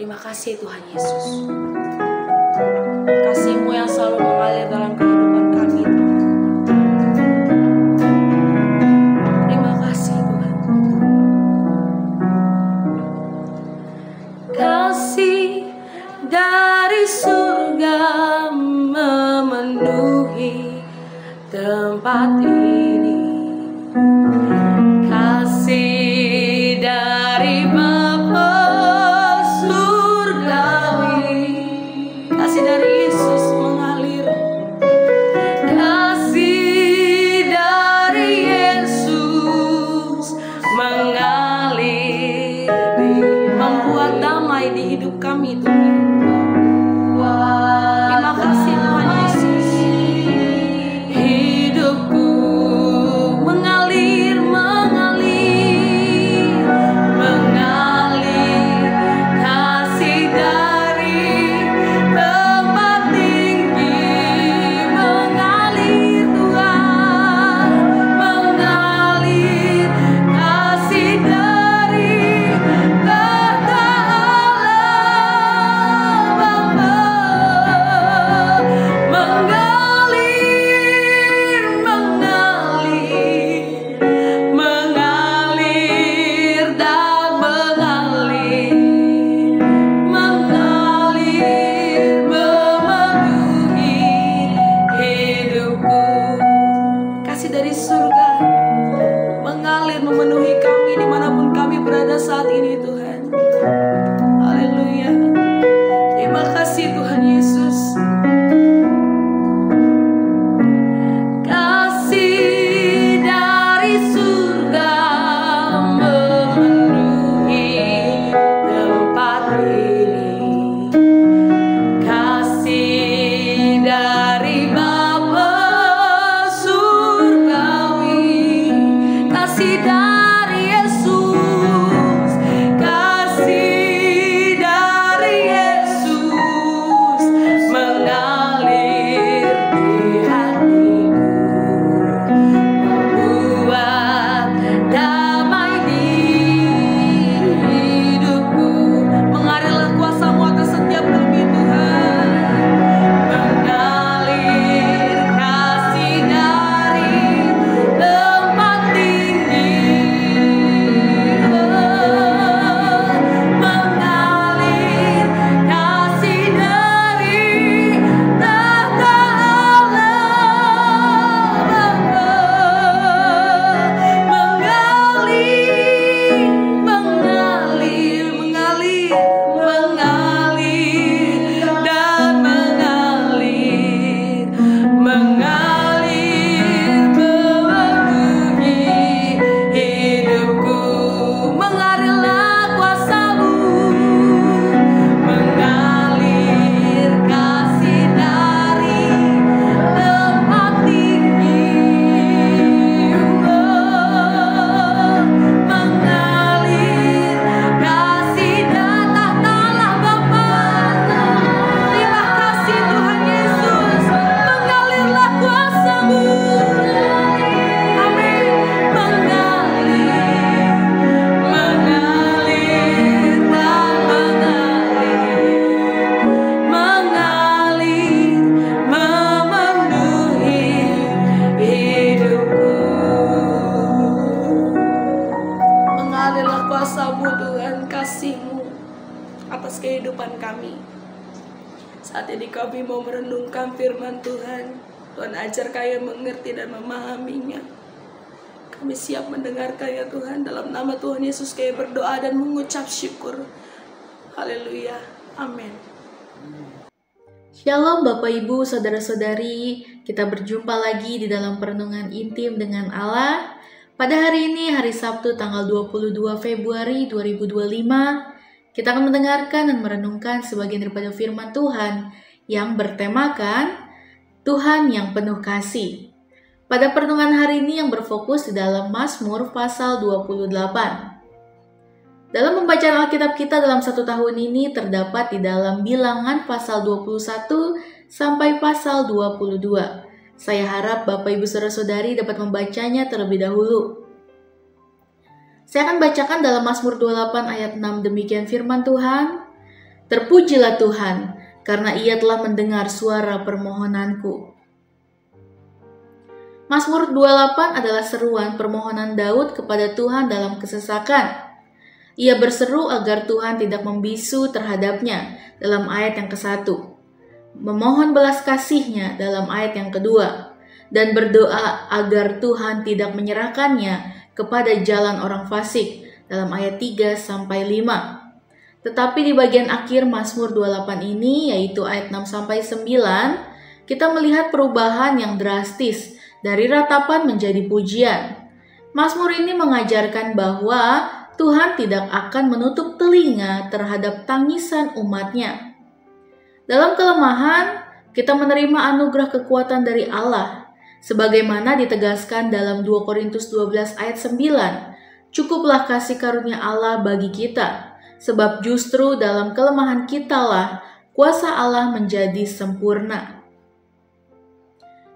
Terima kasih Tuhan Yesus. Kasih-Mu yang selalu mengalir dalam kehidupan kami. Terima kasih Tuhan. Kasih dari surga memenuhi tempat ini. Kasih dari Bapa surgawi, kasih dari Yesus mengalir. Kasih dari Yesus mengalir, membuat damai di hidup kami Tuhan. Terima kasih Tuhan Yesus. Hidupku mengalir, mengalir, mengalir. Kasih dari tempat tinggi mengalir Tuhan, mengalir. Kasih dari tahta Allah Bapa mengalir, mengalir, mengalir dan mengalir, mengalir memenuhi hidupku. Kasih dari surga mengalir memenuhi kami dimanapun kami berada saat ini Tuhan. Haleluya. Terima kasih Tuhan Yesus. Kasih dari surga memenuhi tempat ini. Kasih dari Bapa surgawi, kasih dari Yesus, kasih dari Yesus mengalir di hatiku, membuat damai di hidupku. Mengalirlah kuasa-Mu atas setiap kami Tuhan. Mengalir kasih dari tempat tinggi, mengalir kasih dari tahta Allah Bapa, mengalir, mengalir, mengalir, mengalir dan mengalir, mengalir memenuhi hidupku. Mengalirlah kuasa-Mu, mengalir kasih dari tempat tinggi, mengalir kasih dari tahta Allah Bapa. Terima kasih Tuhan Yesus. Mengalirlah kuasa-Mu. Amin. Mengalir, mengalir dan mengalir, mengalir memenuhi hidupku. Mengalirlah kuasa-Mu Tuhan, kasih-Mu atas kehidupan kami. Saat ini kami mau merenungkan firman Tuhan. Tuhan ajar kami mengerti dan memahaminya. Kami siap mendengarkannya Tuhan. Dalam nama Tuhan Yesus kami berdoa dan mengucap syukur. Haleluya. Amin. Shalom Bapak Ibu, Saudara-saudari, kita berjumpa lagi di dalam Perenungan Intim dengan Allah. Pada hari ini, hari Sabtu tanggal 22 Februari 2025, kita akan mendengarkan dan merenungkan sebagian daripada firman Tuhan yang bertemakan Tuhan yang penuh kasih. Pada perenungan hari ini yang berfokus di dalam Mazmur pasal 28. Dalam pembacaan Alkitab kita dalam satu tahun ini terdapat di dalam Bilangan pasal 21 sampai pasal 22. Saya harap Bapak Ibu Saudara-saudari dapat membacanya terlebih dahulu. Saya akan bacakan dalam Mazmur 28 ayat 6 demikian firman Tuhan. Terpujilah Tuhan, karena Ia telah mendengar suara permohonanku. Mazmur 28 adalah seruan permohonan Daud kepada Tuhan dalam kesesakan. Ia berseru agar Tuhan tidak membisu terhadapnya dalam ayat yang ke-1, memohon belas kasih-Nya dalam ayat yang kedua, dan berdoa agar Tuhan tidak menyerahkannya kepada jalan orang fasik dalam ayat 3-5. Tetapi di bagian akhir Mazmur 28 ini, yaitu ayat 6-9, kita melihat perubahan yang drastis dari ratapan menjadi pujian. Mazmur ini mengajarkan bahwa Tuhan tidak akan menutup telinga terhadap tangisan umat-Nya. Dalam kelemahan, kita menerima anugerah kekuatan dari Allah, sebagaimana ditegaskan dalam 2 Korintus 12 ayat 9. Cukuplah kasih karunia Allah bagi kita, sebab justru dalam kelemahan kitalah kuasa Allah menjadi sempurna.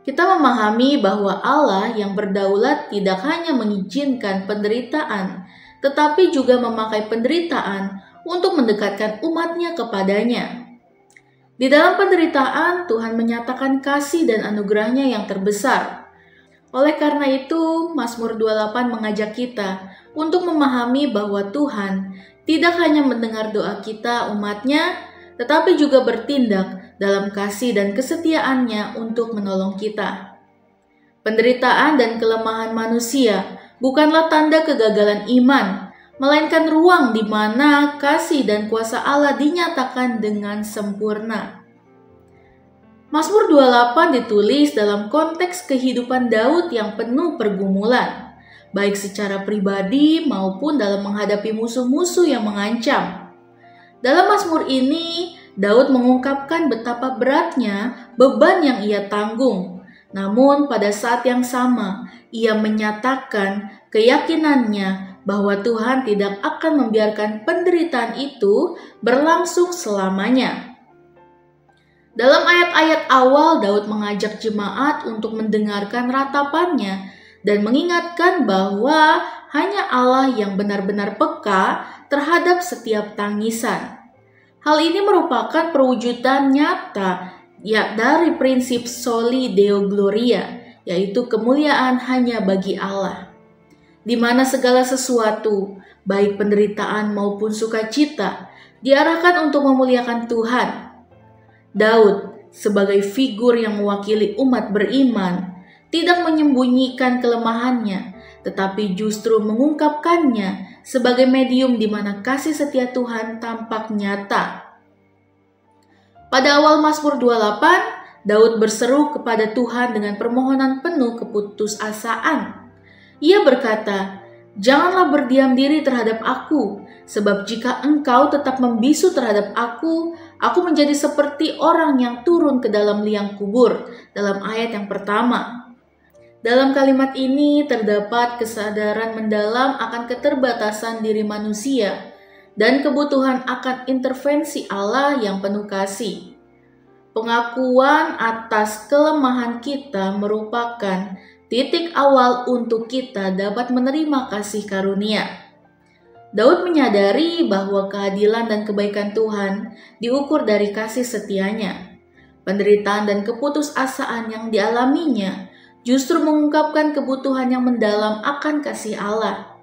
Kita memahami bahwa Allah yang berdaulat tidak hanya mengizinkan penderitaan, tetapi juga memakai penderitaan untuk mendekatkan umat-Nya kepadanya. Di dalam penderitaan, Tuhan menyatakan kasih dan anugerah-Nya yang terbesar. Oleh karena itu, Mazmur 28 mengajak kita untuk memahami bahwa Tuhan tidak hanya mendengar doa kita umat-Nya, tetapi juga bertindak dalam kasih dan kesetiaan-Nya untuk menolong kita. Penderitaan dan kelemahan manusia bukanlah tanda kegagalan iman, melainkan ruang di mana kasih dan kuasa Allah dinyatakan dengan sempurna. Mazmur 28 ditulis dalam konteks kehidupan Daud yang penuh pergumulan, baik secara pribadi maupun dalam menghadapi musuh-musuh yang mengancam. Dalam Mazmur ini, Daud mengungkapkan betapa beratnya beban yang ia tanggung. Namun pada saat yang sama, ia menyatakan keyakinannya bahwa Tuhan tidak akan membiarkan penderitaan itu berlangsung selamanya. Dalam ayat-ayat awal, Daud mengajak jemaat untuk mendengarkan ratapannya dan mengingatkan bahwa hanya Allah yang benar-benar peka terhadap setiap tangisan. Hal ini merupakan perwujudan nyata dari prinsip soli deo gloria, yaitu kemuliaan hanya bagi Allah, di mana segala sesuatu, baik penderitaan maupun sukacita, diarahkan untuk memuliakan Tuhan. Daud, sebagai figur yang mewakili umat beriman, tidak menyembunyikan kelemahannya, tetapi justru mengungkapkannya sebagai medium di mana kasih setia Tuhan tampak nyata. Pada awal Mazmur 28, Daud berseru kepada Tuhan dengan permohonan penuh keputusasaan. Ia berkata, "Janganlah berdiam diri terhadap aku, sebab jika Engkau tetap membisu terhadap aku menjadi seperti orang yang turun ke dalam liang kubur." Dalam ayat yang pertama. Dalam kalimat ini terdapat kesadaran mendalam akan keterbatasan diri manusia dan kebutuhan akan intervensi Allah yang penuh kasih. Pengakuan atas kelemahan kita merupakan titik awal untuk kita dapat menerima kasih karunia. Daud menyadari bahwa keadilan dan kebaikan Tuhan diukur dari kasih setianya. Penderitaan dan keputusasaan yang dialaminya justru mengungkapkan kebutuhan yang mendalam akan kasih Allah.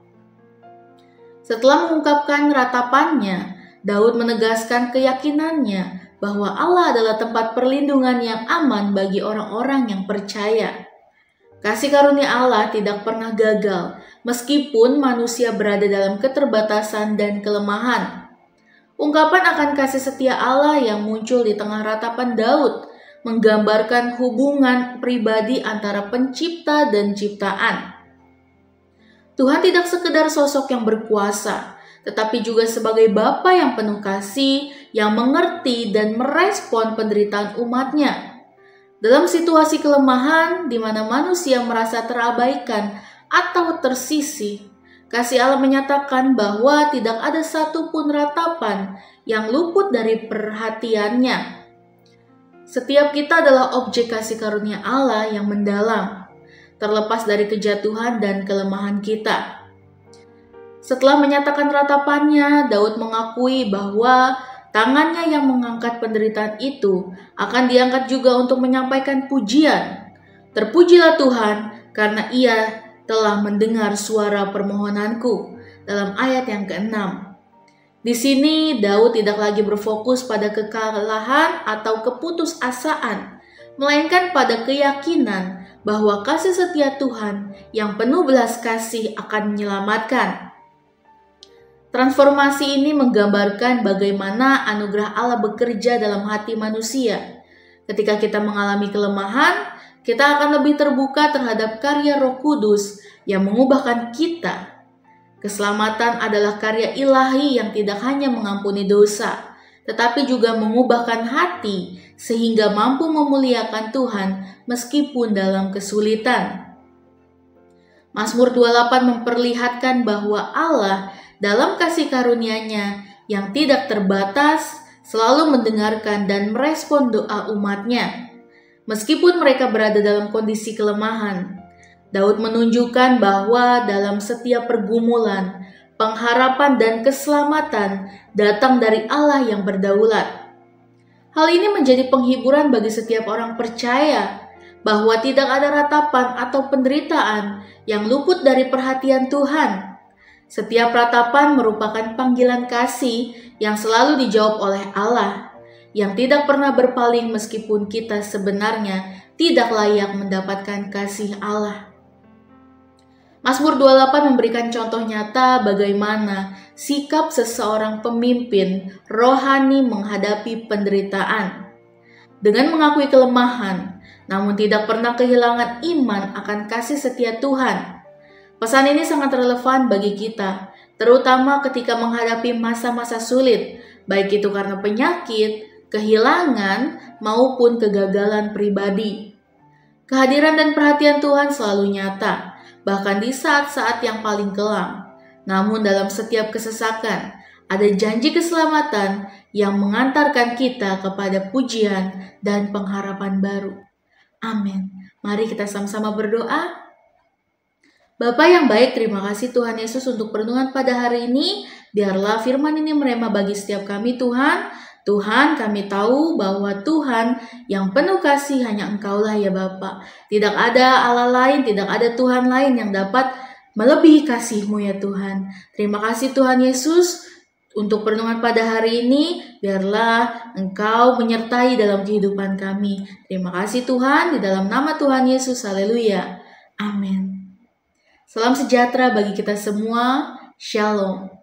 Setelah mengungkapkan ratapannya, Daud menegaskan keyakinannya bahwa Allah adalah tempat perlindungan yang aman bagi orang-orang yang percaya. Kasih karunia Allah tidak pernah gagal, meskipun manusia berada dalam keterbatasan dan kelemahan. Ungkapan akan kasih setia Allah yang muncul di tengah ratapan Daud menggambarkan hubungan pribadi antara pencipta dan ciptaan. Tuhan tidak sekedar sosok yang berkuasa, tetapi juga sebagai Bapa yang penuh kasih, yang mengerti dan merespon penderitaan umat-Nya. Dalam situasi kelemahan di mana manusia merasa terabaikan atau tersisih, kasih Allah menyatakan bahwa tidak ada satupun ratapan yang luput dari perhatiannya. Setiap kita adalah objek kasih karunia Allah yang mendalam, terlepas dari kejatuhan dan kelemahan kita. Setelah menyatakan ratapannya, Daud mengakui bahwa tangannya yang mengangkat penderitaan itu akan diangkat juga untuk menyampaikan pujian. Terpujilah Tuhan karena Ia telah mendengar suara permohonanku. Dalam ayat yang ke-6. Di sini Daud tidak lagi berfokus pada kekalahan atau keputusasaan, melainkan pada keyakinan bahwa kasih setia Tuhan yang penuh belas kasih akan menyelamatkan. Transformasi ini menggambarkan bagaimana anugerah Allah bekerja dalam hati manusia. Ketika kita mengalami kelemahan, kita akan lebih terbuka terhadap karya Roh Kudus yang mengubahkan kita. Keselamatan adalah karya ilahi yang tidak hanya mengampuni dosa, tetapi juga mengubahkan hati sehingga mampu memuliakan Tuhan meskipun dalam kesulitan. Mazmur 28 memperlihatkan bahwa Allah dalam kasih karunia-Nya yang tidak terbatas selalu mendengarkan dan merespon doa umat-Nya. Meskipun mereka berada dalam kondisi kelemahan, Daud menunjukkan bahwa dalam setiap pergumulan, pengharapan dan keselamatan datang dari Allah yang berdaulat. Hal ini menjadi penghiburan bagi setiap orang percaya bahwa tidak ada ratapan atau penderitaan yang luput dari perhatian Tuhan. Setiap ratapan merupakan panggilan kasih yang selalu dijawab oleh Allah, yang tidak pernah berpaling meskipun kita sebenarnya tidak layak mendapatkan kasih Allah. Mazmur 28 memberikan contoh nyata bagaimana sikap seseorang pemimpin rohani menghadapi penderitaan. Dengan mengakui kelemahan, namun tidak pernah kehilangan iman akan kasih setia Tuhan. Pesan ini sangat relevan bagi kita, terutama ketika menghadapi masa-masa sulit, baik itu karena penyakit, kehilangan, maupun kegagalan pribadi. Kehadiran dan perhatian Tuhan selalu nyata, bahkan di saat-saat yang paling kelam. Namun dalam setiap kesesakan, ada janji keselamatan yang mengantarkan kita kepada pujian dan pengharapan baru. Amin. Mari kita sama-sama berdoa. Bapa yang baik, terima kasih Tuhan Yesus untuk perenungan pada hari ini. Biarlah firman ini merema bagi setiap kami Tuhan. Tuhan, kami tahu bahwa Tuhan yang penuh kasih hanya Engkaulah ya Bapa. Tidak ada Allah lain, tidak ada Tuhan lain yang dapat melebihi kasih-Mu ya Tuhan. Terima kasih Tuhan Yesus untuk perenungan pada hari ini. Biarlah Engkau menyertai dalam kehidupan kami. Terima kasih Tuhan, di dalam nama Tuhan Yesus. Haleluya. Amin. Salam sejahtera bagi kita semua. Shalom.